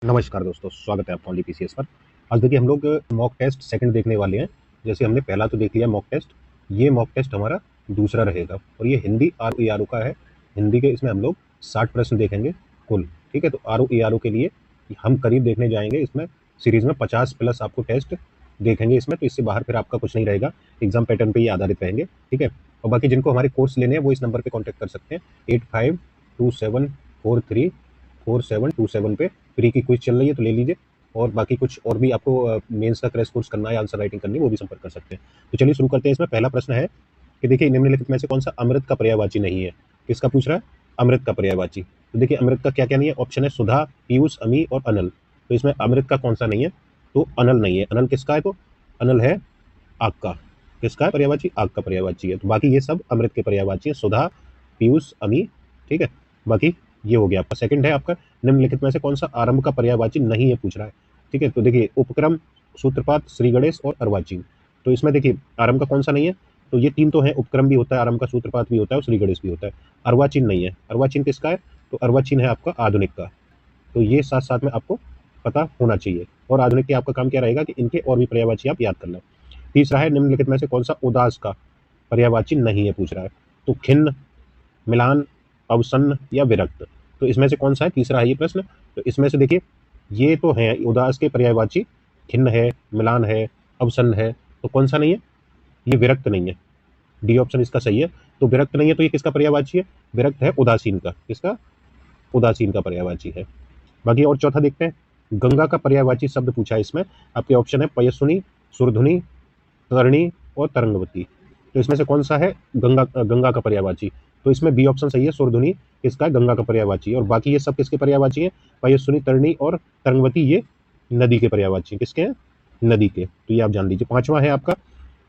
नमस्कार दोस्तों, स्वागत है आपका ओनली पीसीएस पर। आज देखिए हम लोग मॉक टेस्ट सेकंड देखने वाले हैं। जैसे हमने पहला तो देख लिया मॉक टेस्ट, ये मॉक टेस्ट हमारा दूसरा रहेगा और ये हिंदी आरओ का है। हिंदी के इसमें हम लोग 60 प्रश्न देखेंगे कुल। ठीक है, तो आरओ के लिए हम करीब देखने जाएंगे इसमें सीरीज में 50 प्लस आपको टेस्ट देखेंगे इसमें, तो इससे बाहर फिर आपका कुछ नहीं रहेगा। एग्जाम पैटर्न पर ही आधारित रहेंगे। ठीक है, और बाकी जिनको हमारे कोर्स लेने हैं वो इस नंबर पर कॉन्टैक्ट कर सकते हैं 8527434727 पे। फ्री की क्विज चल रही है तो ले लीजिए, और बाकी कुछ और भी आपको मेंस का क्रैश कोर्स करना है, आंसर राइटिंग करनी है, वो भी संपर्क कर सकते हैं। तो चलिए शुरू करते हैं। इसमें पहला प्रश्न है कि देखिए निम्नलिखित में से कौन सा अमृत का पर्यायवाची नहीं है। किसका पूछ रहा है? अमृत का पर्यायवाची। तो देखिए अमृत का क्या क्या नहीं है। ऑप्शन है सुधा, पीयूष, अमी और अनल। तो इसमें अमृत का कौन सा नहीं है? तो अनल नहीं है। अनल किसका है? तो अनल है आग का। किसका है पर्यायवाची? आग का पर्यायवाची है। तो बाकी ये सब अमृत के पर्यायवाची है, सुधा, पीयूष, अमी। ठीक है, बाकी ये हो गया आपका। सेकंड है आपका निम्नलिखित में से कौन सा आरंभ का पर्यायवाची नहीं है पूछ रहा है। ठीक है, तो देखिए उपक्रम, सूत्रपात, श्री गणेश और अर्वाचीन। तो इसमें देखिए आरंभ का कौन सा नहीं है? तो ये तीन तो है, उपक्रम भी होता है आरंभ का, सूत्रपात भी होता है और श्री गणेश भी होता है। अर्वाचीन नहीं है। अर्वाचीन किसका है? तो अर्वाचीन है आपका आधुनिक का। तो ये साथ साथ में आपको पता होना चाहिए। और आधुनिक के आपका काम क्या रहेगा कि इनके और भी पर्यायवाची आप याद कर लें। तीसरा है निम्नलिखित में से कौन सा उदास का पर्यायवाची नहीं है पूछ रहा है। तो खिन्न, मिलान, अवसन्न या विरक्त। तो इसमें से कौन सा है? तीसरा है ये प्रश्न। तो इसमें से देखिए ये तो है उदास के पर्यायवाची, खिन्न है, मिलान है, अवसन्न है। तो कौन सा नहीं है? ये विरक्त नहीं है। डी ऑप्शन इसका सही है। तो विरक्त नहीं है तो ये किसका पर्यायवाची है? विरक्त है उदासीन का। किसका? उदासीन का पर्यायवाची है। बाकी और चौथा देखते हैं। गंगा का पर्यायवाची शब्द पूछा है इसमें। आपके ऑप्शन है पयस्विनी, सुरधुनी, तरणी और तरंगवती। तो इसमें से कौन सा है गंगा का पर्यायवाची? तो इसमें बी ऑप्शन सही है, सुरधुनी किसका है? गंगा का पर्यायवाची। और बाकी ये सब किसके पर्यायवाची है? पयस्विनी, तरणी और तरंगवती ये नदी के पर्यायवाची। किसके हैं? नदी के। तो ये आप जान लीजिए। पांचवा है आपका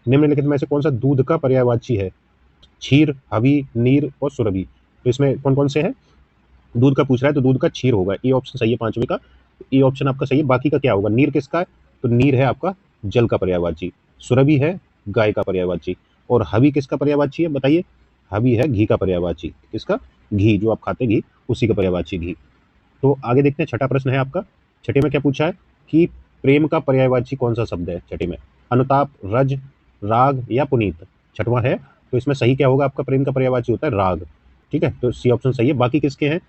निम्नलिखित में से कौन सा दूध का पर्यायवाची है? क्षीर, हवि, नीर और सुरभि। तो इसमें कौन कौन से हैं? दूध का पूछ रहा है तो दूध का क्षीर होगा। ये ऑप्शन सही है पांचवे का। ये ऑप्शन आपका सही है। बाकी का क्या होगा? नीर किसका है? तो नीर है आपका जल का पर्यायवाची। सुरभि है गाय का पर्यायवाची। और हवि किसका पर्यायवाची है बताइए? हवि है घी का पर्यायवाची। किसका? घी, जो आप खाते घी, उसी का पर्यायवाची घी। तो आगे देखते हैं। छठा प्रश्न है आपका। छठे में क्या पूछा है कि प्रेम का पर्यायवाची कौन सा शब्द है छठे में? अनुताप, रज, राग या पुनीत। छठवां है। तो इसमें सही क्या होगा? आपका प्रेम का पर्यायवाची होता है राग। ठीक है, तो सी ऑप्शन सही है। बाकी किसके हैं?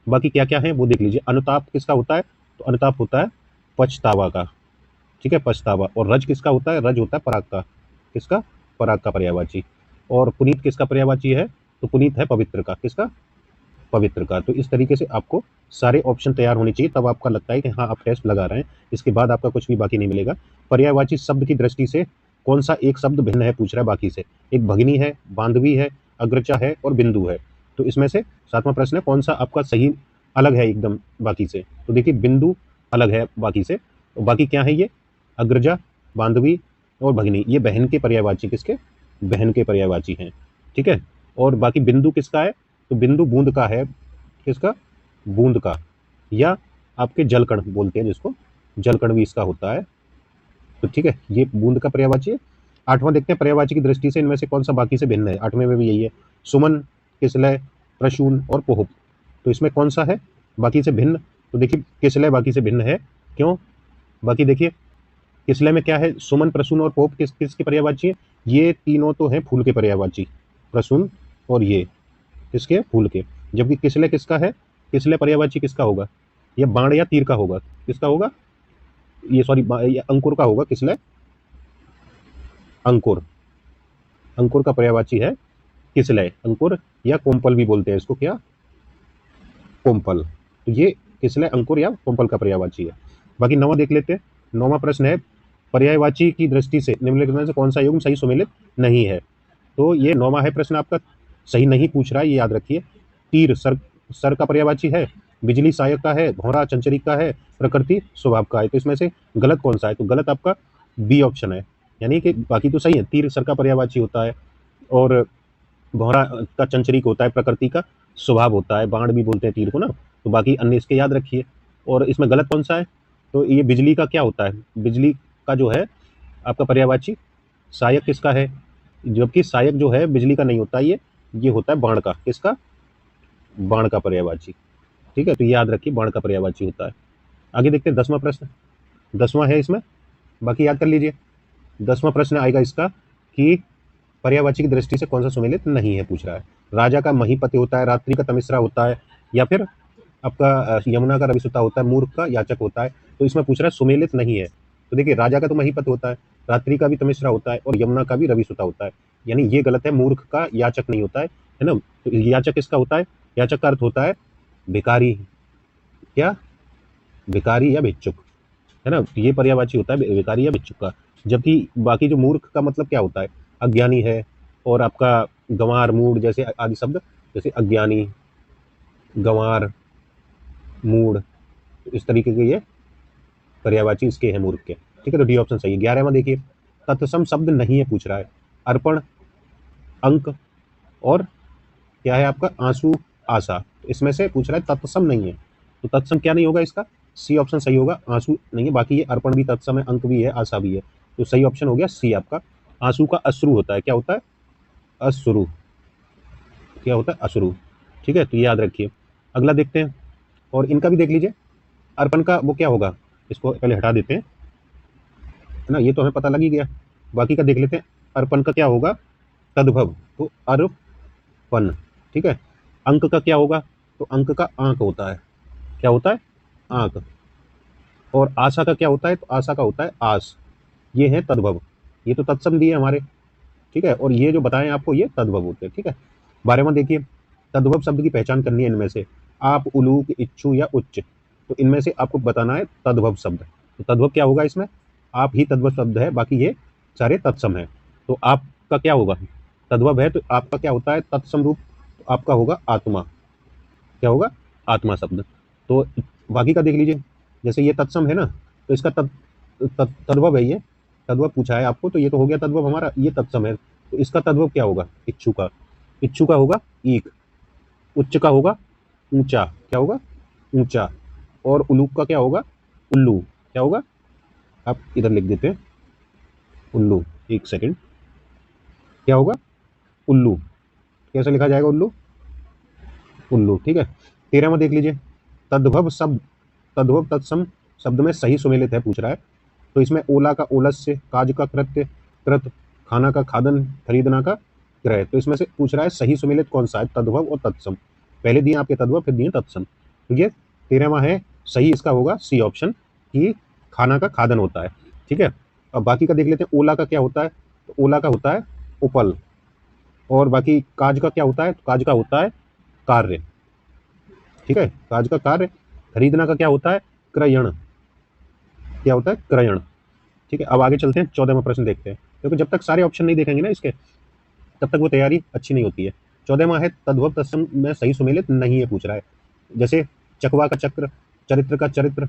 बाकी क्या क्या है वो देख लीजिए। अनुताप किसका होता है? तो अनुताप होता है पछतावा का। ठीक है, पछतावा। और रज किसका होता है? रज होता है पराग का। किसका? पराग का पर्यायवाची। और पुनीत किसका पर्यायवाची है? तो पुनीत है पवित्र का। किसका? पवित्र का। तो इस तरीके से आपको सारे ऑप्शन तैयार होने चाहिए, तब आपका लगता है कि हाँ आप टेस्ट लगा रहे हैं। इसके बाद आपका कुछ भी बाकी नहीं मिलेगा। पर्यायवाची शब्द की दृष्टि से कौन सा एक शब्द भिन्न है पूछ रहा है बाकी से? एक भगिनी है, बांधवी है, अग्रचा है और बिंदु है। तो इसमें से सातवां प्रश्न है कौन सा आपका सही अलग है एकदम बाकी से? तो देखिए बिंदु अलग है बाकी से। तो बाकी क्या है ये? अग्रजा, बांधवी और भगिनी, ये बहन के पर्यायवाची। किसके? बहन के पर्यायवाची हैं। ठीक है, और बाकी बिंदु किसका है? तो बिंदु बूंद का है। किसका? बूंद का, या आपके जलकण बोलते हैं जिसको, जलकण भी इसका होता है। तो ठीक है, ये बूंद का पर्यायवाची है। आठवां देखते हैं पर्यायवाची की दृष्टि से इनमें से कौन सा बाकी से भिन्न है। आठवें में भी यही है, सुमन, किसलय, प्रसून और पोहप। तो इसमें कौन सा है बाकी से भिन्न? तो देखिए किसलय बाकी से भिन्न है। क्यों? बाकी देखिए किसलय में क्या है? सुमन, प्रसून और पोहप किसके पर्यायवाची है? ये तीनों तो हैं फूल के पर्यायवाची, प्रसून और ये किसके? फूल के। जबकि किसलय किसका है? किसलय पर्यायवाची किसका होगा? ये बाण या तीर का होगा। किसका होगा? ये सॉरी, ये अंकुर का होगा। किसलय अंकुर, अंकुर का पर्यायवाची है किसलय। अंकुर या कोम्पल भी बोलते हैं इसको। क्या? कोम्पल। तो ये किसलय, अंकुर या कोम्पल का पर्यायवाची है। बाकी नौवां देख लेते हैं। नौवां प्रश्न है पर्यायवाची की दृष्टि से निम्नलिखित में से कौन सा युग्म सही सुमेलित नहीं है? तो ये नौवां है प्रश्न आपका, सही नहीं पूछ रहा है, ये याद रखिए। तीर सर का पर्यायवाची है, बिजली सहायक का है, भौरा चंचरिक का है, प्रकृति स्वभाव का है। तो इसमें से गलत कौन सा है? तो गलत आपका बी ऑप्शन है। यानी कि बाकी तो सही है। तीर सर का पर्यायवाची होता है, और भौरा का चंचरिक होता है, प्रकृति का स्वभाव होता है, बाण भी बोलते हैं तीर को ना। तो बाकी अन्य इसके याद रखिए। और इसमें गलत कौन सा है? तो ये बिजली का क्या होता है? बिजली का जो है आपका पर्यायवाची सहायक किसका है? जबकि सहायक जो है बिजली का नहीं होता, ये होता है बाण का। किसका? बाण का पर्यायवाची। ठीक है, तो याद रखिए बाण का पर्यायवाची होता है। आगे देखते हैं 10वां प्रश्न। 10वां है इसमें, बाकी याद कर लीजिए। 10वां प्रश्न आएगा इसका कि पर्यायवाची की दृष्टि से कौन सा सुमेलित नहीं है, पूछ रहा है। राजा का महीपति होता है, रात्रि का तमिश्रा होता है, या फिर आपका यमुना का रविसुता होता है, मूर्ख का याचक होता है। तो इसमें पूछ रहा है सुमेलित नहीं है। तो देखिए, राजा का तो महीपति होता है, रात्रि का भी तमिश्रा होता है, और यमुना का भी रविसुता होता है। यानी ये गलत है, मूर्ख का याचक नहीं होता है ना। तो याचक किसका होता है? याचक का अर्थ होता है भिखारी, क्या? भिखारी या भिक्षुक, है ना। ये पर्यायवाची होता है भिखारी या भिक्षुक का। जबकि बाकी जो मूर्ख का मतलब क्या होता है? अज्ञानी है, और आपका गंवार, मूढ़ जैसे आदि शब्द, जैसे अज्ञानी, गंवार, मूढ़, तो इस तरीके के ये पर्यायवाची इसके हैं मूर्ख के। ठीक है, तो डी ऑप्शन सही है। 11वां देखिए, तत्सम शब्द नहीं है, पूछ रहा है। अर्पण, अंक, और क्या है आपका? आंसू, आशा। तो इसमें से पूछ रहा है तत्सम नहीं है, तो तत्सम क्या नहीं होगा इसका? सी ऑप्शन सही होगा, आंसू नहीं है। बाकी ये अर्पण भी तत्सम है, अंक भी है, आशा भी है। तो सही ऑप्शन हो गया सी आपका। आंसू का अश्रु होता है, क्या होता है? अश्रु, क्या होता है? अश्रु। ठीक है, तो ये याद रखिए। अगला देखते हैं, और इनका भी देख लीजिए। अर्पण का वो क्या होगा? इसको पहले हटा देते हैं, है ना, ये तो हमें पता लग ही गया। बाकी का देख लेते हैं। अर्पण का क्या होगा? तद्भव, तो अर्पण। ठीक है। अंक का क्या होगा? तो अंक का आंक होता है, क्या होता है? आंक। और आशा का क्या होता है? तो आशा का होता है आस। ये है तद्भव, ये तो तत्सम दिए हमारे। ठीक है, और ये जो बताएं आपको ये तद्भव होते हैं। ठीक है। 12वां देखिए, तद्भव शब्द की पहचान करनी है। इनमें से आप, उलूक, इच्छु या उच्च, तो इनमें से आपको बताना है तद्भव शब्द। तो तद्भव क्या होगा इसमें? आप ही तद्भव शब्द है, बाकी ये सारे तत्सम है। तो आपका क्या होगा? तद्भव है तो आपका क्या होता है? तत्सम रूप, तो आपका होगा आत्मा, क्या होगा? आत्मा शब्द। तो बाकी का देख लीजिए, जैसे ये तत्सम है ना, तो इसका तद्भव है ये। तद्भव पूछा है आपको, तो ये तो हो गया तद्भव हमारा, ये तत्सम है। तो इसका तद्भव क्या होगा? इच्छु का। इच्छु का होगा ईक। उच्च का होगा ऊंचा, क्या होगा? ऊंचा। और उल्लू का क्या होगा? उल्लू, क्या होगा? आप इधर लिख देते हैं उल्लू, एक सेकंड। क्या होगा? उल्लू। कैसे लिखा जाएगा उल्लू? उल्लू। ठीक है। 13वां देख लीजिए, तद्भव शब्द, तद्भव तत्सम शब्द में सही सुमेलित है, पूछ रहा है। तो इसमें ओला का ओलस्य, काज का कृत्य, कृत, खाना का खादन, खरीदना का क्रय। तो इसमें से पूछ रहा है सही सुमेलित कौन सा है? तद्भव और तत्सम। पहले दिए आपके तद्भव, फिर दिए तत्सम। तो ये 13वां है सही, इसका होगा सी ऑप्शन, कि खाना का खादन होता है। ठीक है। अब बाकी का देख लेते हैं। ओला का क्या होता है? तो ओला का होता है उपल। और बाकी काज का क्या होता है? तो काज का होता है कार्य। ठीक है, काज का कार्य। खरीदना का क्या होता है? क्रयण, क्या होता है? क्रयण। ठीक है, अब आगे चलते हैं, 14वां प्रश्न देखते हैं, क्योंकि जब तक सारे ऑप्शन नहीं देखेंगे ना इसके, तब तक वो तैयारी अच्छी नहीं होती है। 14वां है, तद्भव तत्सम में सही सुमेलित नहीं है, पूछ रहा है। जैसे चकवा का चक्र, चरित्र का चरित्र,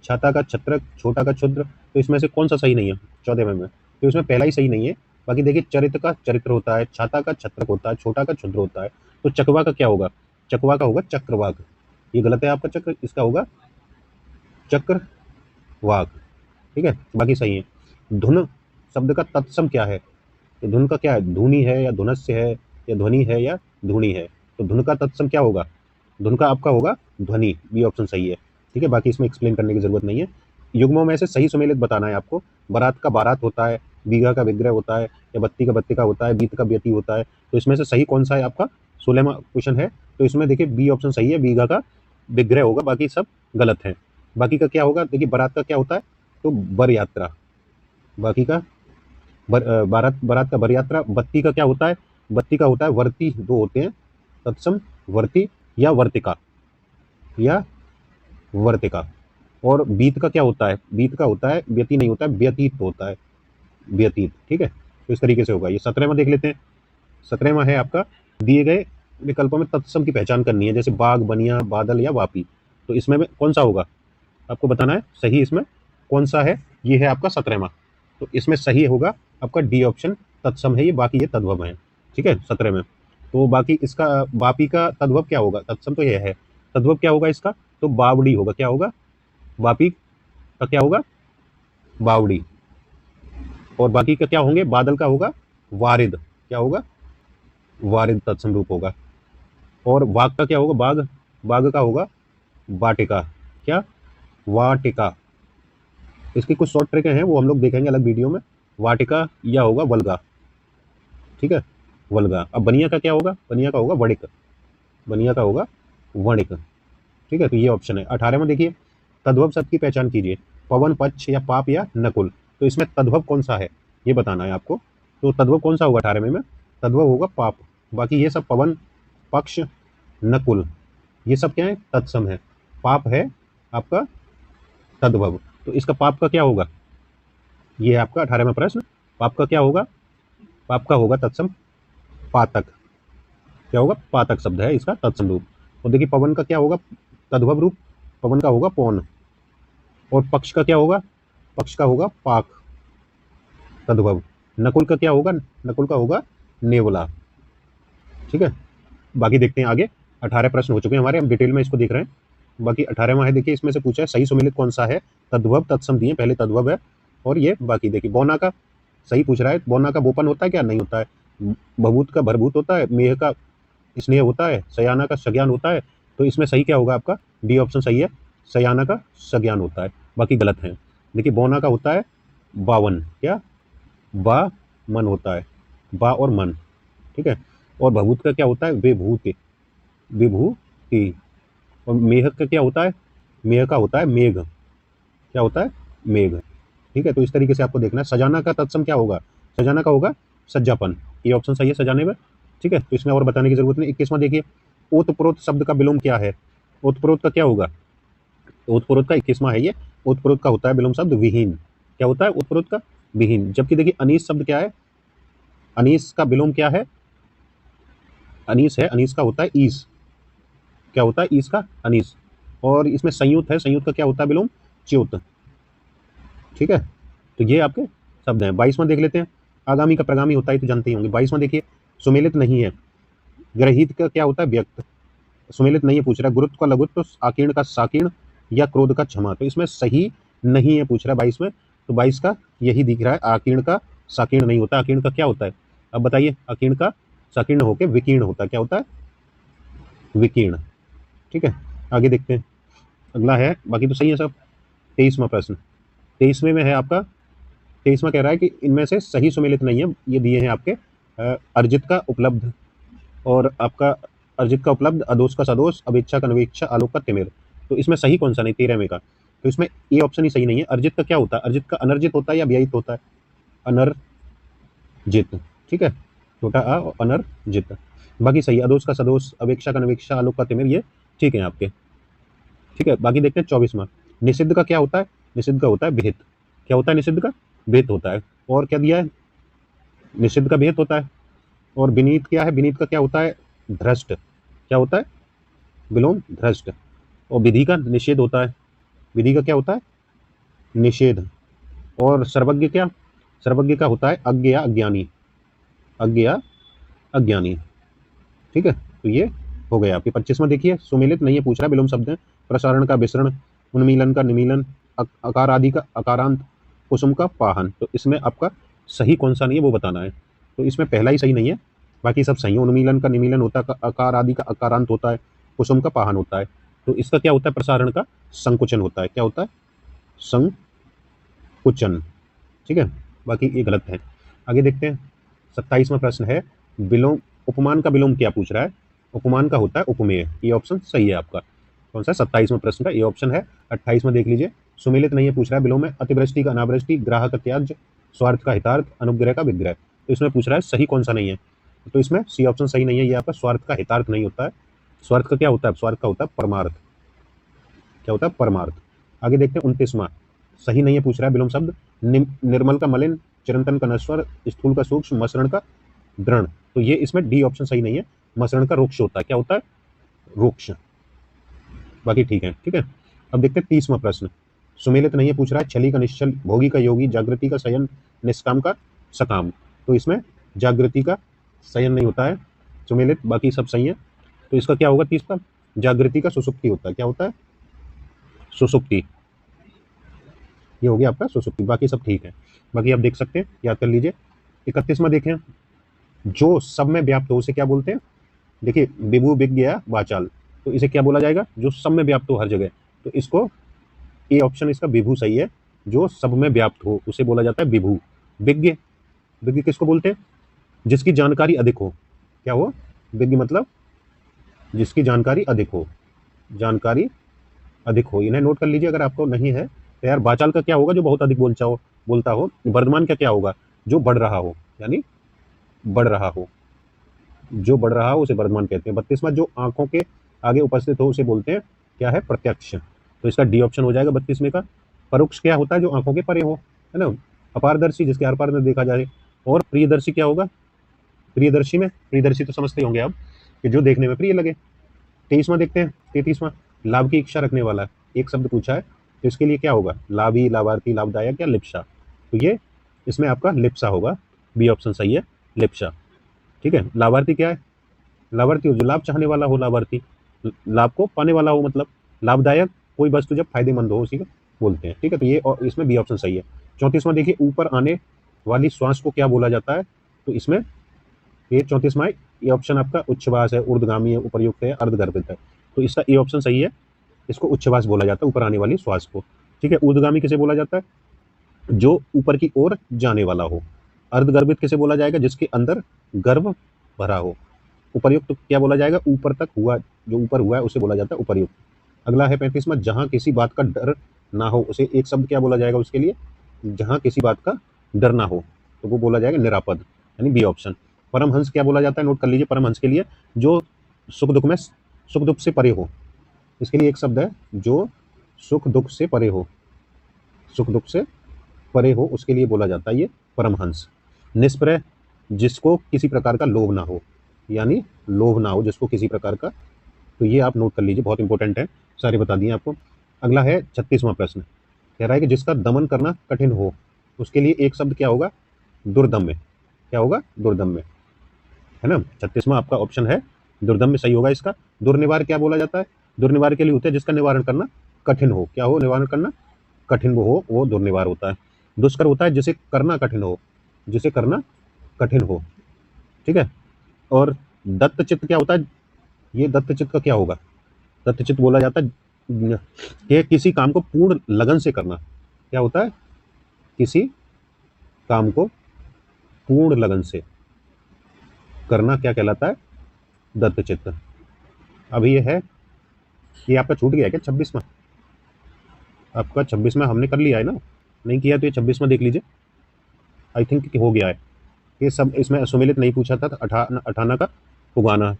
छाता का छत्रक, छोटा का क्षुद्र, तो इसमें से कौन सा सही नहीं है 14वें में? तो इसमें पहला ही सही नहीं है। बाकी देखिए, चरित्र का चरित्र होता है, छाता का छत्रक होता है, छोटा का क्षुद्र होता है। तो चकवा का क्या होगा? चकवा का होगा चक्रवाक। ये गलत है आपका चक्र, इसका होगा चक्रवाक। ठीक है, बाकी सही है। धुन शब्द का तत्सम क्या है? तो धुन का क्या है? धुनी है, या धुनस्य है, या ध्वनि है, या धुनी है। तो धुन का तत्सम क्या होगा? धुन का आपका होगा ध्वनि, बी ऑप्शन सही है। ठीक है, बाकी इसमें एक्सप्लेन करने की जरूरत नहीं है। युग्मों में से सही सुमेलित बताना है आपको। बारात का बारात होता है, बीघा का विग्रह होता है, या बत्ती का बत्ती का होता है, बीत का व्यति होता है। तो इसमें से सही कौन सा है आपका? 16वां क्वेश्चन है, तो इसमें देखिए बी ऑप्शन सही है, बीघा का विग्रह होगा, बाकी सब गलत है। बाकी का क्या होगा? देखिए, बारात का क्या होता है? तो बर यात्रा। बाकी का बारात, बारात का बर यात्रा। बत्ती का क्या होता है? बत्ती का होता है वर्ती, दो होते हैं तत्सम, वर्ती या वर्तिका, या वर्तिका। और बीत का क्या होता है? बीत का होता है, व्यति नहीं होता है, व्यतीत होता है, व्यतीत। ठीक है, तो इस तरीके से होगा। ये 17वां देख लेते हैं। 17वां है आपका, दिए गए विकल्पों में तत्सम की पहचान करनी है, जैसे बाग, बनिया, बादल या वापी। तो इसमें में कौन सा होगा? आपको बताना है सही इसमें कौन सा है। ये है आपका 17वां, तो इसमें सही होगा आपका डी ऑप्शन, तत्सम है ये, बाकी ये तद्भव है। ठीक है, 17 में। तो बाकी इसका वापी का तद्भव क्या होगा? तत्सम तो यह है, तद्भव क्या होगा इसका? तो बावड़ी होगा, क्या होगा? वापी का क्या होगा? बावड़ी। और बाकी का क्या होंगे? बादल का होगा वारिद, क्या होगा? वारिद तत्सम रूप होगा। और बाघ का क्या होगा? बाघ, बाघ का होगा वाटिका, क्या? वाटिका। इसकी कुछ शॉर्ट ट्रिक हैं, वो हम लोग देखेंगे अलग वीडियो में। वाटिका या होगा वल्गा, ठीक है, वल्गा। अब बनिया का क्या होगा? बनिया का होगा वणिक, बनिया का होगा वणिक, ठीक है। तो ये ऑप्शन है। 18 में देखिए, तद्भव शब्द की पहचान कीजिए, पवन, पक्ष या पाप या नकुल। तो इसमें तद्भव कौन सा है ये बताना है आपको। तो तद्भव कौन सा होगा 18 में? तद्भव होगा पाप। बाकी ये सब पवन, पक्ष, नकुल, ये सब क्या है? तत्सम है। पाप है आपका तद्भव। तो इसका पाप का क्या होगा? ये है आपका 18वां प्रश्न। पाप का क्या होगा? पाप का होगा तत्सम पातक। क्या होगा? पातक शब्द है इसका तत्सम रूप। और देखिए पवन का क्या होगा? तद्भव रूप। पवन का होगा पौन। और पक्ष का क्या होगा? पक्ष का होगा पाक, तद्भव। नकुल का क्या होगा? नकुल का होगा नेवला, ठीक है। बाकी देखते हैं आगे। 18 प्रश्न हो चुके हैं हमारे, हम डिटेल में इसको देख रहे हैं। बाकी 18वां है, देखिए इसमें से पूछा है सही सुमेलित कौन सा है? तद्भव तत्सम दिए, पहले तद्भव है। और ये बाकी देखिए बौना का सही पूछ रहा है। बौना का बोपन होता है क्या? नहीं होता है। भभूत का भरभूत होता है। मेह का स्नेह होता है। सयाना का सज्ञान होता है। तो इसमें सही क्या होगा आपका? डी ऑप्शन सही है, सयाना का सज्ञान होता है। बाकी गलत है। देखिए बौना का होता है बावन, क्या? बा मन होता है, बा और मन, ठीक है। और भभूत का क्या होता है? विभूति, विभूति। और मेघ का क्या होता है? मेघ का होता है मेघ, क्या होता है? मेघ, ठीक है। तो इस तरीके से आपको देखना है। सजाना का तत्सम क्या होगा? सजाना का होगा सज्जापन। ये ऑप्शन सही है, सजाने में, ठीक है। तो इसमें और बताने की जरूरत नहीं। 21वां देखिए, ओतप्रोत शब्द का विलोम क्या है? ओतप्रोत का क्या होगा? ओतप्रोत का 21वां है ये। ओतप्रोत का होता है विलोम शब्द विहीन। क्या होता है ओतप्रोत का? विहीन। जबकि देखिए अनीस शब्द क्या है? अनीस का विलोम क्या है? अनीस है, अनीस का होता है ईस। क्या होता है? ईस का अनीस। और इसमें संयुक्त है, संयुक्त का क्या होता है विलोम? च्युत, ठीक है। तो ये आपके शब्द हैं। 22वां देख लेते हैं। आगामी का प्रगामी होता है तो जानते ही होंगे। 22वां देखिए, सुमेलित नहीं है। ग्रहित का क्या होता है? व्यक्त। सुमेलित नहीं है पूछ रहा है। गुरुत्व का लघुत्व, आकीर्ण का साकीर्ण या क्रोध का क्षमा। तो इसमें सही नहीं है पूछ रहा है 22 में। तो 22 का यही दिख रहा है, आकीर्ण का साकीर्ण नहीं होता। आकीर्ण का क्या होता है? अब बताइए। आकीर्ण का साकीर्ण होकर विकीर्ण होता है। क्या होता है? विकीर्ण, ठीक है। आगे देखते हैं। अगला है, बाकी तो सही है सब। 23वां प्रश्न। 23वें में है आपका, 23वां कह रहा है कि इनमें से सही सुमेलित नहीं है। ये दिए हैं आपके अर्जित का उपलब्ध, और आपका अर्जित का उपलब्ध, अदोष का सदोष, अपेक्षा का नवेक्षा, आलोक का तिमिर। तो इसमें सही कौन सा नहीं? 13वें का। तो इसमें ये ऑप्शन ही सही नहीं है। अर्जित का क्या होता है? अर्जित का अनर्जित होता है या व्ययित होता है? अनर्जित, ठीक है, छोटा अ और अनर्जित। बाकी सही, अदोष का सदोष, अपेक्षा का नवेक्षा, आलोक का तिमिर, ये ठीक है आपके, ठीक है। बाकी देखते हैं 24वां। निषिद्ध का क्या होता है? निषिद्ध का होता है विहित। क्या होता है निषिद्ध का? विहित होता है। और क्या दिया है? निषिद्ध का विहित होता है। और विनीत क्या है? विनीत का क्या होता है? भ्रष्ट। क्या होता है? विलोम भ्रष्ट। और विधि का निषेध होता है। विधि का क्या होता है? निषेध। और सर्वज्ञ क्या? सर्वज्ञ का होता है अज्ञ या अज्ञानी, अज्ञ या अज्ञानी, ठीक है। तो ये हो गया आपके। 25वां देखिए, सुमेलित नहीं है पूछ रहा है, विलोम शब्द है। प्रसारण का विसरण, उन्मीलन का निमीलन, अकार आदि का अकारांत, कुसुम का पाहन। तो इसमें आपका सही कौन सा नहीं है वो बताना है। तो इसमें पहला ही सही नहीं है, बाकी सब सही है। उन्मीलन का निमीलन होता है, अकार आदि का अकारांत होता है, कुसुम का पाहन होता है। तो इसका क्या होता है? प्रसारण का संकुचन होता है। क्या होता है? संकुचन, ठीक है। बाकी ये गलत है। आगे देखते हैं। 27वां प्रश्न है, विलोम, उपमान का विलोम क्या पूछ रहा है? उपमान का होता है उपमेय। ये ऑप्शन सही है आपका। कौन सा? 27वां प्रश्न का ये ऑप्शन है। 28वां देख लीजिए, सुमेलित नहीं है पूछ रहा है विलोम में। अतिवृष्टि का अनावृष्टि, ग्राह का त्याज्य, स्वार्थ का हितार्थ, अनुग्रह का विग्रह। तो इसमें पूछ रहा है सही कौन सा नहीं है? तो इसमें सी ऑप्शन सही नहीं है। ये आपका स्वार्थ का हितार्थ नहीं होता है। स्वार्थ का क्या होता है? स्वार्थ का होता है परमार्थ। क्या होता है? परमार्थ। आगे देखते हैं 29वां। सही नहीं है पूछ रहा है विलोम शब्द। निर्मल का मलिन, चिरंतन का नश्वर, स्थूल का सूक्ष्म, मसरण का दृढ़। तो ये इसमें डी ऑप्शन सही नहीं है। मसरण का रुक्ष होता है। क्या होता है? रुक्ष। बाकी ठीक है, ठीक है। अब देखते हैं 30वां प्रश्न। सुमेलित नहीं है पूछ रहा है, छली का निश्चल, भोगी का योगी, जागृति का शयन, निष्काम का सकाम। तो इसमें जागृति का शयन नहीं होता है सुमेलित, बाकी सब सही है। तो इसका क्या होगा? 30 का जागृति का सुसुप्ति होता है। क्या होता है? सुसुप्ति। ये हो गया आपका सुसुप्ति। बाकी सब ठीक है। बाकी आप देख सकते हैं, याद कर लीजिए। 31वां देखें, जो सब में व्याप्त हो उसे क्या बोलते हैं? देखिए, विभु विज्ञ वाचाल। तो इसे क्या बोला जाएगा? जो सब में व्याप्त हो हर जगह। तो इसको ए ऑप्शन इसका विभु सही है, जो सब में व्याप्त हो उसे बोला जाता है विभु। विज्ञ, विज्ञ किसको बोलते हैं? जिसकी जानकारी अधिक हो। क्या हो? विज्ञ मतलब जिसकी जानकारी अधिक हो, जानकारी अधिक हो। इन्हें नोट कर लीजिए अगर आपको नहीं है तो। यार वाचाल का क्या होगा? जो बहुत अधिक बोलता हो। वर्धमान का क्या होगा? जो बढ़ रहा हो, यानी बढ़ रहा हो, जो बढ़ रहा हो उसे वर्धमान कहते हैं। 32वां, जो आंखों के आगे उपस्थित हो उसे बोलते हैं क्या है? प्रत्यक्ष। तो इसका डी ऑप्शन हो जाएगा 32वें का। परोक्ष क्या होता है? जो आंखों के परे हो, है ना। अपारदर्शी, जिसके आर पार में देखा जाए। और प्रियदर्शी क्या होगा? प्रियदर्शी में, प्रियदर्शी तो समझते होंगे आप कि जो देखने में प्रिय लगे। 23वां देखते हैं, 33वां, लाभ की इच्छा रखने वाला। एक शब्द पूछा है तो इसके लिए क्या होगा? लाभी, लाभार्थी, लाभदायक या लिप्सा। तो ये इसमें आपका लिप्सा होगा। बी ऑप्शन सही है, लिप्सा। ठीक है। लाभार्थी क्या है? लाभार्थी जो लाभ चाहने वाला हो, लाभार्थी लाभ को पाने वाला हो, मतलब लाभदायक कोई वस्तु जब फायदेमंद हो उसी को बोलते हैं। ठीक है। तो ये और इसमें बी ऑप्शन सही है। 34वां देखिए, ऊपर आने वाली श्वास को क्या बोला जाता है? तो इसमें ये 34वां, ये ऑप्शन आपका उच्छ्वास है, ऊर्ध्वगामी है, उपर्युक्त है, अर्धगर्भित है। तो इसका ए ऑप्शन सही है। इसको उच्छ्वास बोला जाता है, ऊपर आने वाली श्वास को। ठीक है। ऊर्ध्वगामी किसे बोला जाता है? जो ऊपर की ओर जाने वाला हो। अर्धगर्भित किसे बोला जाएगा? जिसके अंदर गर्भ भरा हो। उपर्युक्त क्या बोला जाएगा? ऊपर तक हुआ, जो ऊपर हुआ है उसे बोला जाता है उपर्युक्त। अगला है 35वां, जहां किसी बात का डर ना हो उसे एक शब्द क्या बोला जाएगा उसके लिए? जहां किसी बात का डर ना हो तो वो बोला जाएगा निरापद, यानी बी ऑप्शन। परमहंस क्या बोला जाता है? नोट कर लीजिए परमहंस के लिए, जो सुख दुख से परे हो। इसके लिए एक शब्द है, जो सुख दुख से परे हो, सुख दुख से परे हो उसके लिए बोला जाता है ये परमहंस। निष्प्रय, जिसको किसी प्रकार का लोभ ना हो, यानी लोभ ना हो जिसको किसी प्रकार का। तो ये आप नोट कर लीजिए, बहुत इंपॉर्टेंट है, सारे बता दिए आपको। अगला है 36वां प्रश्न, कह रहा है कि जिसका दमन करना कठिन हो उसके लिए एक शब्द क्या होगा? दुर्दम्य। क्या होगा? दुर्दम्य, है ना। 36वां आपका ऑप्शन है दुर्दम्य, सही होगा इसका। दुर्निवार क्या बोला जाता है? दुर्निवार के लिए होता है जिसका निवारण करना कठिन हो। क्या हो? निवारण करना कठिन वो दुर्निवार होता है। दुष्कर होता है जिसे करना कठिन हो, जिसे करना कठिन हो। ठीक है। और दत्तचित्त क्या होता है? ये दत्तचित्त का क्या होगा? दत्तचित्त बोला जाता है कि किसी काम को पूर्ण लगन से करना। क्या होता है? किसी काम को पूर्ण लगन से करना क्या कहलाता है? दत्तचित्त। अभी ये है, ये आपका छूट गया है क्या 26वां? आपका 26वां हमने कर लिया है ना? नहीं किया तो ये 26वां देख लीजिए, आई थिंक हो गया है। ये सब इसमें सुमेलित नहीं पूछा था। अठाना का पुगाना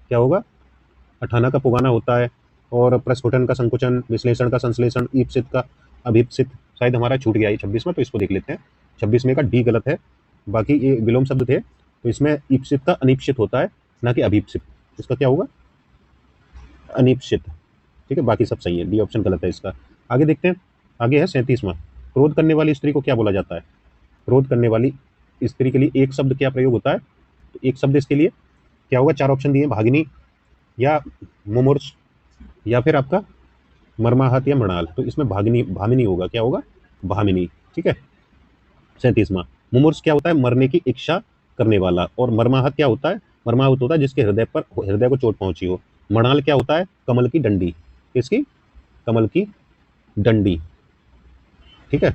क्या होगा? अठाना का पुगाना होता है। और प्रस्फुटन का संकुचन, विश्लेषण का संश्लेषण, ईप्सित का अभिप्सित। शायद हमारा छूट गया है 26वां, तो इसको देख लेते हैं। 26वें का डी गलत है, बाकी ये विलोम शब्द थे, तो इसमें ईप्सित का अनिप्सित होता है, ना कि अभिप्सित। इसका क्या होगा? अनिप्सित। ठीक है, बाकी सब सही है, डी ऑप्शन गलत है इसका। आगे देखते हैं। आगे है 37वां, क्रोध करने वाली स्त्री को क्या बोला जाता है? क्रोध करने वाली स्त्री के लिए एक शब्द क्या प्रयोग होता है? तो एक शब्द इसके लिए क्या होगा? 4 ऑप्शन दिए, भागिनी या मुमूर्ष या फिर आपका मर्माहत या मृणाल। तो इसमें भामिनी होगा। क्या होगा? भामिनी। ठीक है। 37वां, मुमूर्ष क्या होता है? मरने की इच्छा करने वाला। और मर्माहत क्या होता है? मर्माहत होता है जिसके हृदय को चोट पहुंची हो। मृणाल क्या होता है? कमल की डंडी। किसकी? कमल की डंडी। ठीक है।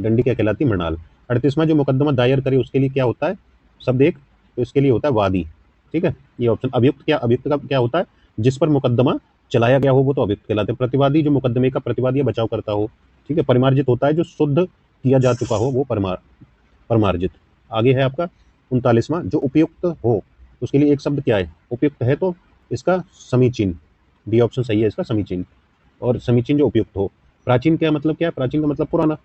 डंडी क्या कहलाती है? मृणाल। 38वां, जो मुकदमा दायर करे उसके लिए क्या होता है? शब्द एक, तो इसके लिए होता है वादी। ठीक है। ये ऑप्शन। अभियुक्त क्या? अभियुक्त का क्या होता है? जिस पर मुकदमा चलाया गया हो वो तो अभियुक्त कहलाते हैं। प्रतिवादी, जो मुकदमे का प्रतिवादी या बचाव करता हो। ठीक है। परिमार्जित होता है जो शुद्ध किया जा चुका हो वो परमार्जित। आगे है आपका 39वां, जो उपयुक्त हो उसके लिए एक शब्द क्या है? उपयुक्त है तो इसका समीचीन। डी ऑप्शन सही है इसका, समीचीन। और समीचीन जो उपयुक्त हो। प्राचीन क्या मतलब? क्या है प्राचीन का? मतलब पुराना।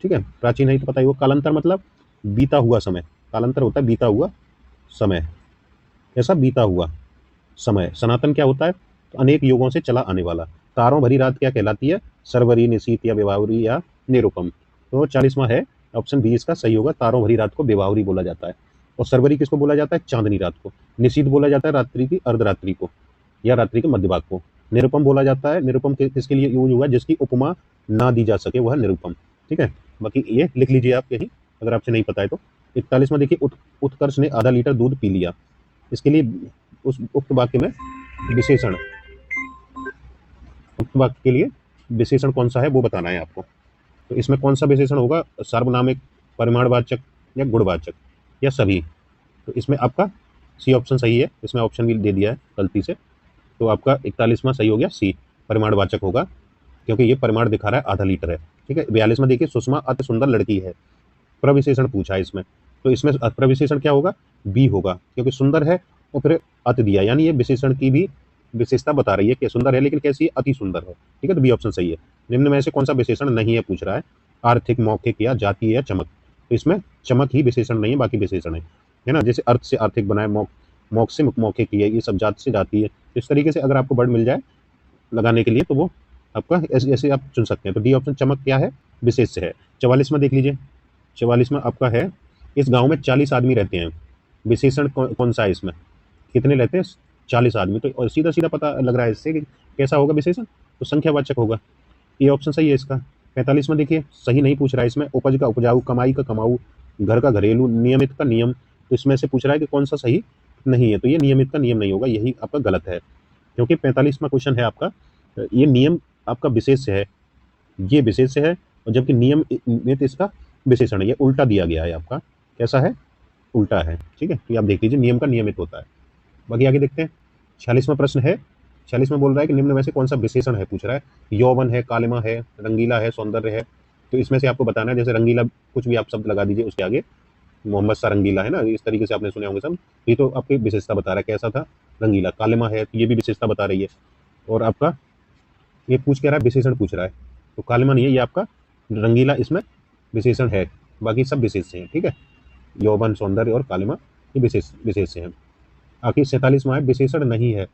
ठीक है। प्राचीन है तो पता ही हो। कालांतर मतलब बीता हुआ समय। कालांतर होता है बीता हुआ समय, ऐसा बीता हुआ समय। सनातन क्या होता है? तो अनेक युगों से चला आने वाला। तारों भरी रात क्या कहलाती है? सरवरी, निशीत या विभावरी या निरुपम। तो 40वां है ऑप्शन बी इसका सही होगा। तारों भरी रात को विभावरी बोला जाता है। और सरवरी किसको बोला जाता है? चांदनी रात को। निशीत बोला जाता है रात्रि की अर्धरात्रि को या रात्रि के मध्य भाग को। निरुपम बोला जाता है, निरुपम किसके लिए यूज हुआ? जिसकी उपमा ना दी जा सके वह निरुपम। ठीक है। बाकी ये लिख लीजिए आप यहीं, अगर आपसे नहीं पता है तो। 41वां देखिए, उत्कर्ष ने आधा लीटर दूध पी लिया। इसके लिए उस उक्त वाक्य में विशेषण, उक्त वाक्य के लिए विशेषण कौन सा है वो बताना है आपको। तो इसमें कौन सा विशेषण होगा, सार्वनामिक, परिमाणवाचक या गुणवाचक या सभी। तो इसमें आपका सी ऑप्शन सही है, इसमें ऑप्शन भी दे दिया है गलती से। तो आपका 41वां सही हो गया सी, परिमाणवाचक होगा, क्योंकि ये परिमाण दिखा रहा है आधा लीटर है। ठीक है, 42वां देखिए, सुषमा अति सुंदर लड़की है, प्रविशेषण पूछा है इसमें। तो इसमें प्रविशेषण क्या होगा, बी होगा, क्योंकि सुंदर है और फिर अति दिया, यानी ये विशेषण की भी विशेषता बता रही है कि सुंदर है, लेकिन कैसी है, अति सुंदर है। ठीक है, तो बी ऑप्शन सही है। निम्न में से कौन सा विशेषण नहीं है पूछ रहा है, आर्थिक, मौखिक या जातीय या चमक। तो इसमें चमक ही विशेषण नहीं है, बाकी विशेषण है ना। जैसे अर्थ से आर्थिक बनाए, मौख से मौखिक ही है, ये सब जात से जाती है। इस तरीके से अगर आपको वर्ड मिल जाए लगाने के लिए तो वो आपका ऐसे ऐसे आप चुन सकते हैं। तो डी ऑप्शन चमक क्या है, विशेष से है। 44वां देख लीजिए, 44वां आपका है, इस गांव में 40 आदमी रहते हैं, विशेषण कौन सा है इसमें, कितने रहते हैं, 40 आदमी। तो और सीधा सीधा पता लग रहा है इससे कि कैसा होगा विशेषण, तो संख्यावाचक होगा। ये ऑप्शन सही है इसका। 45वां देखिए, सही नहीं पूछ रहा है इसमें, उपज का उपजाऊ, कमाई का कमाऊ, घर का घरेलू, नियमित का नियम। तो इसमें से पूछ रहा है कि कौन सा सही नहीं है, तो ये नियमित का नियम नहीं होगा, यही आपका गलत है, क्योंकि 45वां क्वेश्चन है आपका, ये नियम आपका विशेष से है, ये विशेष से है, और जबकि नियम नियमित इसका विशेषण है, ये उल्टा दिया गया है आपका, कैसा है, उल्टा है। ठीक है, तो ये आप देख लीजिए, नियम का नियमित होता है। बाकी आगे देखते हैं। 46वां प्रश्न है, 46 में बोल रहा है कि निम्न में से कौन सा विशेषण है पूछ रहा है, यौवन है, कालिमा है, रंगीला है, सौंदर्य है। तो इसमें से आपको बताना है, जैसे रंगीला कुछ भी आप शब्द लगा दीजिए उसके आगे, मोहम्मद सा रंगीला है ना, इस तरीके से आपने सुने होंगे सब। ये तो आपकी विशेषता बता रहा है कैसा था, रंगीला। कालिमा है, तो ये भी विशेषता बता रही है। और आपका ये पूछ कह रहा है, विशेषण पूछ रहा है, तो कालिमा नहीं है ये आपका, रंगीला इसमें विशेषण है, बाकी सब विशेष से हैं। ठीक है, यौवन, सौंदर्य और कालिमा ये विशेष विशेष से हैं। आखिर 47वां है, विशेषण नहीं है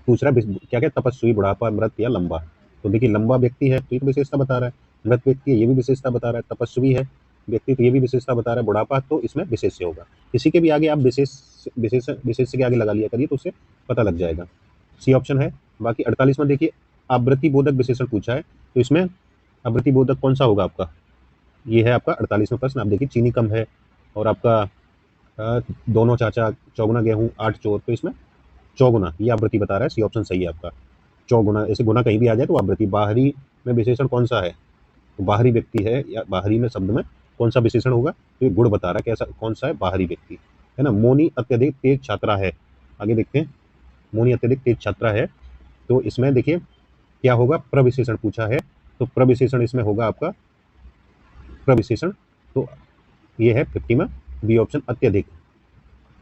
पूछ रहा है, क्या क्या, तपस्वी, बुढ़ापा, मृत या लंबा। तो देखिए, लंबा व्यक्ति है तो ये तो विशेषता बता रहा है, मृत व्यक्ति है ये भी विशेषता बता रहा है, तपस्वी है व्यक्ति तो ये भी विशेषता बता रहा है, बुढ़ापा तो इसमें विशेष से होगा। इसी के भी आगे आप विशेष विशेष के आगे लगा लिया करिए, तो उससे पता लग जाएगा। सी ऑप्शन है। बाकी 48वां देखिए, आवृत्ति बोधक विशेषण पूछा है, तो इसमें आवृत्ति बोधक कौन सा होगा आपका, ये है आपका 48वां प्रश्न। आप देखिए, चीनी कम है, और आपका दोनों चाचा, चौगुना गेहूं, 8 चोर। तो इसमें चौगुना ये आवृत्ति बता रहा है, सी ऑप्शन सही है आपका, चौगुना। ऐसे गुना कहीं भी आ जाए तो आवृत्ति। बाहरी में विशेषण कौन सा है, तो बाहरी व्यक्ति है, या बाहरी में शब्द में कौन सा विशेषण होगा, तो ये गुण बता रहा है कैसा, कौन सा है, बाहरी व्यक्ति है ना। मोनी अत्यधिक तेज छात्रा है, आगे देखते हैं। मोनी अत्यधिक तेज छात्रा है, तो इसमें देखिए क्या होगा, प्रविशेषण पूछा है, तो प्रविशेषण इसमें होगा आपका, प्रविशेषण तो ये है 50 में, बी ऑप्शन, अत्यधिक।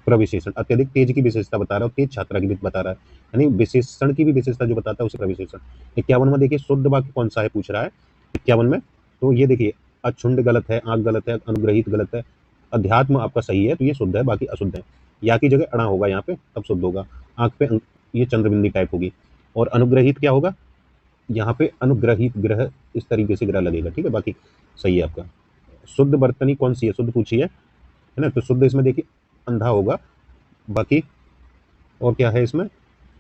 प्रविशेषण अत्यधिक तेज की विशेषता बता रहा है, और तेज छात्रा की भी बता रहा है, यानी विशेषण की भी विशेषता जो बताता है उसे प्रविशेषण। 51 में देखिए, शुद्ध वाक्य कौन सा है पूछ रहा है 51 में, तो ये देखिए, अक्षुंड गलत है, आंख गलत है, अनुग्रहित गलत है, अध्यात्म आपका सही है, तो ये शुद्ध है, बाकी अशुद्ध है। या की जगह अड़ा होगा यहाँ पे, तब शुद्ध होगा। आंख पे ये चंद्रबिंदी टाइप होगी। और अनुग्रहित क्या होगा, यहाँ पे अनुग्रहित ग्रह, इस तरीके से ग्रह लगेगा। ठीक है, बाकी सही है आपका। शुद्ध बर्तनी कौन सी है, शुद्ध पूछी है ना, तो शुद्ध इसमें देखिए अंधा होगा। बाकी और क्या है इसमें,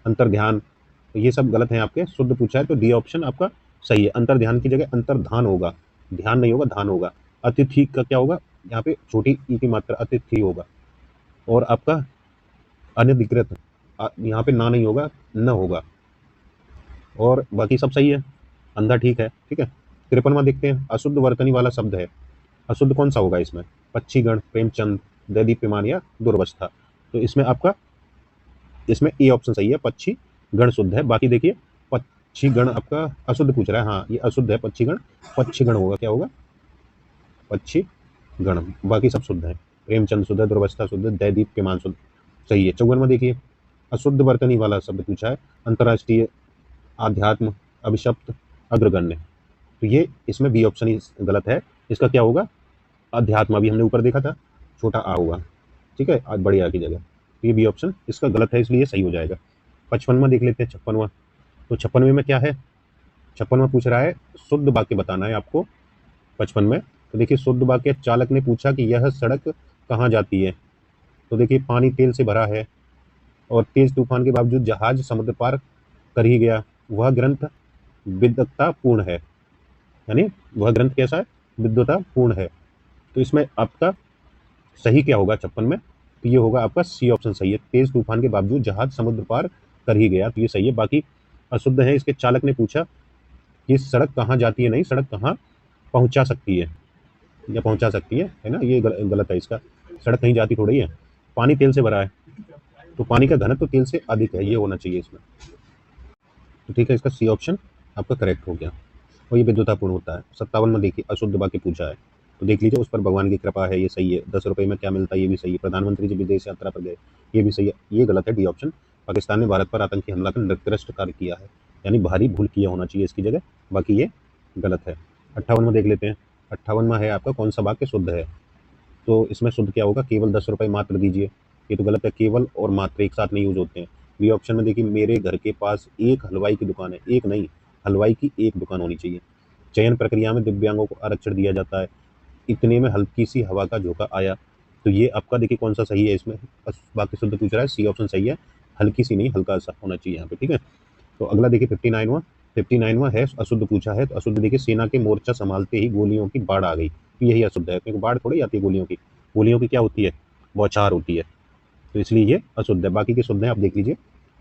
अंतर्ध्यान, तो ये सब गलत है आपके, शुद्ध पूछा है तो डी ऑप्शन आपका सही है। अंतर्ध्यान की जगह अंतर्धान होगा, ध्यान नहीं होगा, धान होगा। अतिथि का क्या होगा, यहाँ पे छोटी ई की मात्रा, अतिथि होगा। और आपका अनधिकृत, यहाँ पे ना नहीं होगा, न होगा। और बाकी सब सही है, अंधा ठीक है। ठीक है, 53वां देखते हैं, अशुद्ध वर्तनी वाला शब्द है, अशुद्ध कौन सा होगा इसमें, पक्षीगण, प्रेमचंद, दैदीप्यमान या दुर्वस्था। तो इसमें आपका, इसमें ए ऑप्शन सही है, पक्षी गण शुद्ध है। बाकी देखिए, पक्षी गण आपका अशुद्ध पूछ रहा है, हाँ ये अशुद्ध है, पक्षी गण, पक्षी गण होगा, क्या होगा, पक्षी गण। बाकी सब शुद्ध है, प्रेमचंद शुद्ध है, दुर्वस्था शुद्ध है, दैदीप्यमान शुद्ध, सही है। 54 में देखिए, अशुद्ध वर्तनी वाला शब्द पूछा है, अंतर्राष्ट्रीय, आध्यात्म, अभिशप्त, अग्रगण्य। तो ये इसमें बी ऑप्शन ही गलत है, इसका क्या होगा, अध्यात्म, अभी हमने ऊपर देखा था, छोटा आ होगा। ठीक है, आज बड़ी आ की जगह, तो ये बी ऑप्शन इसका गलत है, इसलिए सही हो जाएगा। 55वां देख लेते हैं, 56वां। तो 56वें में क्या है, 56वां पूछ रहा है, शुद्ध वाक्य बताना है आपको 55 में। तो देखिए, शुद्ध वाक्य, चालक ने पूछा कि यह सड़क कहाँ जाती है। तो देखिए, पानी तेल से भरा है, और तेज तूफान के बावजूद जहाज समुद्र पार कर ही गया। वह ग्रंथ विद्वत्तापूर्ण है, यानी वह ग्रंथ कैसा है, विद्वत्तापूर्ण है। तो इसमें आपका सही क्या होगा 56 में, तो ये होगा आपका सी ऑप्शन सही है, तेज तूफान के बावजूद जहाज समुद्र पार कर ही गया, तो ये सही है। बाकी अशुद्ध है, इसके चालक ने पूछा कि सड़क कहाँ जाती है नहीं, सड़क कहाँ पहुँचा सकती है या पहुँचा सकती है ना? ये गलत है इसका। सड़क कहीं जाती थोड़ी है। पानी तेल से भरा है, तो पानी का घनत्व तेल से अधिक है, ये होना चाहिए इसमें। तो ठीक है, इसका सी ऑप्शन आपका करेक्ट हो गया। और ये विद्युतापूर्ण होता है। 57 में देखिए अशुद्ध वाक्य पूछा है, तो देख लीजिए, उस पर भगवान की कृपा है, ये सही है। 10 रुपये में क्या मिलता है, ये भी सही है। प्रधानमंत्री जी विदेश यात्रा पर गए, ये भी सही है। ये गलत है, डी ऑप्शन। पाकिस्तान ने भारत पर आतंकी हमला कर निकृष्ट कार्य किया है, यानी भारी भूल किया होना चाहिए इसकी जगह, बाकी ये गलत है। 58 में देख लेते हैं। 58 में है आपका कौन सा वाक्य शुद्ध है, तो इसमें शुद्ध क्या होगा, केवल 10 रुपये मात्र दीजिए। ये तो गलत है, केवल और मात्र एक साथ नहीं यूज होते हैं। बी ऑप्शन में देखिए, मेरे घर के पास एक हलवाई की दुकान है, एक नहीं, हलवाई की एक दुकान होनी चाहिए। चयन प्रक्रिया में दिव्यांगों को आरक्षण दिया जाता है, इतने में हल्की सी हवा का झोंका आया। तो ये आपका देखिए कौन सा सही है इसमें, बाकी शुद्ध पूछ रहा है, सी ऑप्शन सही है। हल्की सी नहीं, हल्का सा होना चाहिए यहाँ पे, ठीक है। तो अगला देखिए 59वां है, अशुद्ध पूछा है। तो अशुद्ध देखिए, सेना के मोर्चा संभालते ही गोलियों की बाढ़ आ गई, तो यही अशुद्ध है, क्योंकि बाढ़ थोड़ी आती है गोलियों की। गोलियों की क्या होती है, बौछार होती है, तो इसलिए ये अशुद्ध है। बाकी के शुद्ध है, आप देख लीजिए,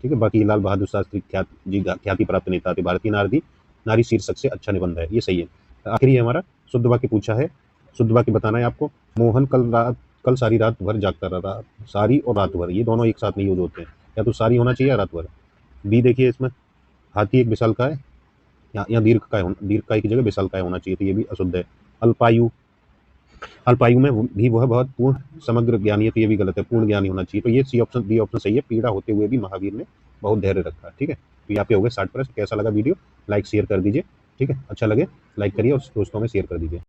ठीक है। बाकी लाल बहादुर शास्त्री ख्याति प्राप्त नेता थे, भारतीय नारी शीर्षक से अच्छा निबंध है, ये सही है। आखिरी है हमारा, शुद्ध वाक्य पूछा है, शुद्ध वाक्य बताना है आपको। मोहन कल सारी रात भर जागता रहा। सारी और रात भर ये दोनों एक साथ नहीं यूज होते हैं, या तो सारी होना चाहिए या रात भर। बी देखिए इसमें, हाथी एक विशालकाय, या दीर्घकाय की जगह विशालकाय होना चाहिए, तो ये भी अशुद्ध है। अल्पायु, अल्पायु में भी वह बहुत पूर्ण समग्र ज्ञानी है, तो ये भी गलत है, पूर्ण ज्ञानी होना चाहिए। तो ये सी ऑप्शन, डी ऑप्शन सही है। पीड़ा होते हुए भी महावीर ने बहुत धैर्य रखा, ठीक है। तो यहाँ पे हो गए 60 प्रश्न। कैसा लगा वीडियो, लाइक शेयर कर दीजिए, ठीक है। अच्छा लगे लाइक करिए और दोस्तों में शेयर कर दीजिए।